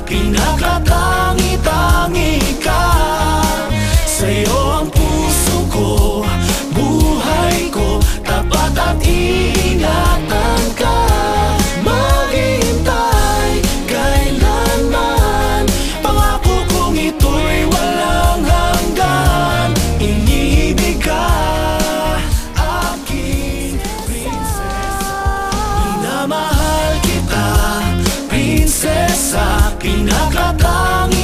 pinakatangi-tangi ka. Sa'yo ang puso ko, buhay ko, tapat at iingatan ka. Maghihintay kailanman, pangako kong ito'y walang hanggan. Iniibig ka, aking prinsesa. Minamahal kita, prinsesa, pinakatangi